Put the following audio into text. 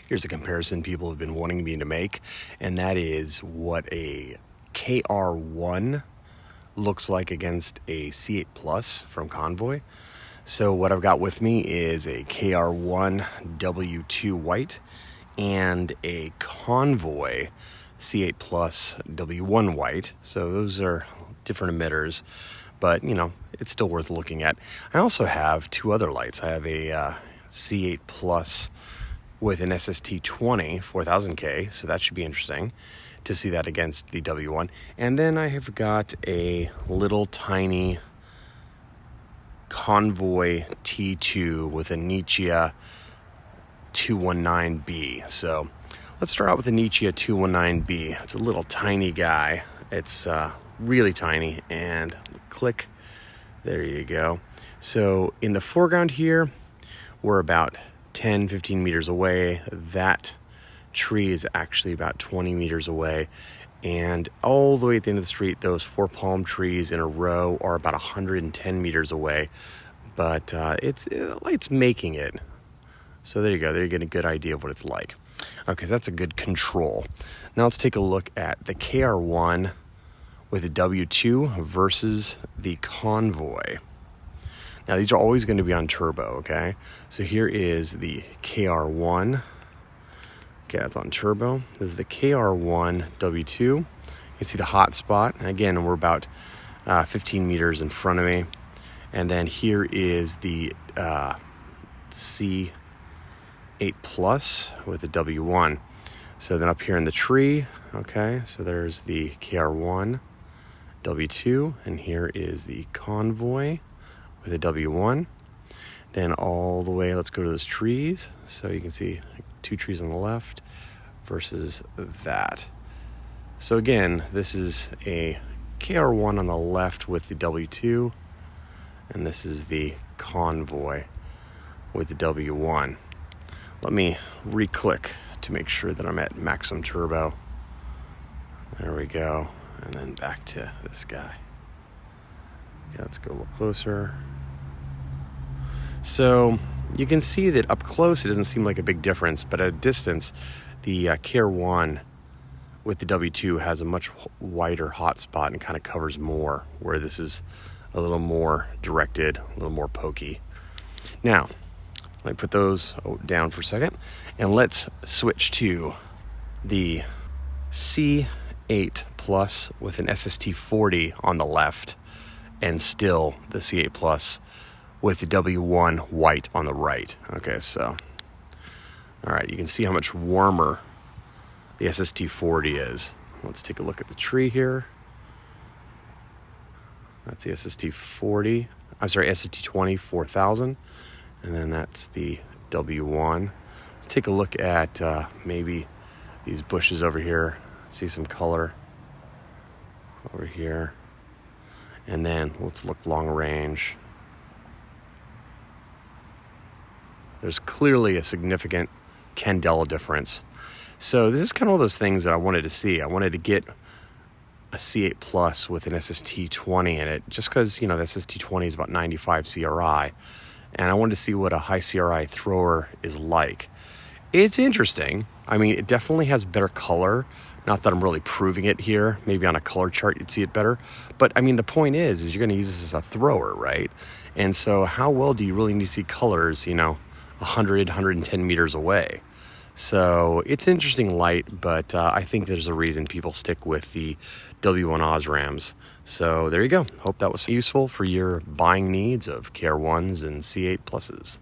Here's a comparison people have been wanting me to make, and that is what a KR1 looks like against a C8 Plus from Convoy. So what I've got with me is a KR1 W2 white and a Convoy C8 Plus W1 white. So those are different emitters, but you know, it's still worth looking at. I also have two other lights. I have a C8 Plus with an SST-20 4000K, so that should be interesting to see that against the W1. And then I have got a little tiny Convoy T2 with a Nichia 219B. So let's start out with the Nichia 219B. It's a little tiny guy. It's really tiny, and click, there you go. So in the foreground here, we're about 10-15 meters away. That tree is actually about 20 meters away, and all the way at the end of the street, those four palm trees in a row are about 110 meters away, but the light's making it. So there you go. There you get a good idea of what it's like. Okay, so that's a good control. Now let's take a look at the KR1 with the W2 versus the Convoy. Now these are always going to be on turbo, okay? So here is the KR1. Okay, that's on turbo. This is the KR1 W2. You can see the hot spot. Again, we're about 15 meters in front of me. And then here is the C8 Plus with the W1. So then up here in the tree, okay, so there's the KR1 W2, and here is the Convoy with a W1. Then all the way, let's go to those trees. So you can see two trees on the left versus that. So again, this is a KR1 on the left with the W2, and this is the Convoy with the W1. Let me re-click to make sure that I'm at maximum turbo. There we go. And then back to this guy. Okay, let's go a little closer. So you can see that up close it doesn't seem like a big difference, but at a distance, the KR1 with the W2 has a much wider hot spot and kind of covers more, where this is a little more directed, a little more pokey. Now, let me put those down for a second, and let's switch to the C8 Plus with an SST-40 on the left, and still the C8 Plus with the W1 white on the right. Okay, so, all right, you can see how much warmer the SST-40 is. Let's take a look at the tree here. That's the SST-40, I'm sorry, SST-20 4000, and then that's the W1. Let's take a look at maybe these bushes over here. See some color over here. And then let's look long range. There's clearly a significant candela difference. So this is kind of one of those things that I wanted to see. I wanted to get a C8 Plus with an SST-20 in it, just because, you know, the SST-20 is about 95 CRI, and I wanted to see what a high CRI thrower is like. It's interesting. I mean, it definitely has better color. Not that I'm really proving it here. Maybe on a color chart you'd see it better. But I mean, the point is you're going to use this as a thrower, right? And so how well do you really need to see colors, you know, 100, 110 meters away? So it's an interesting light, but I think there's a reason people stick with the W1 Osrams. So there you go. Hope that was useful for your buying needs of KR1s and C8 Pluses.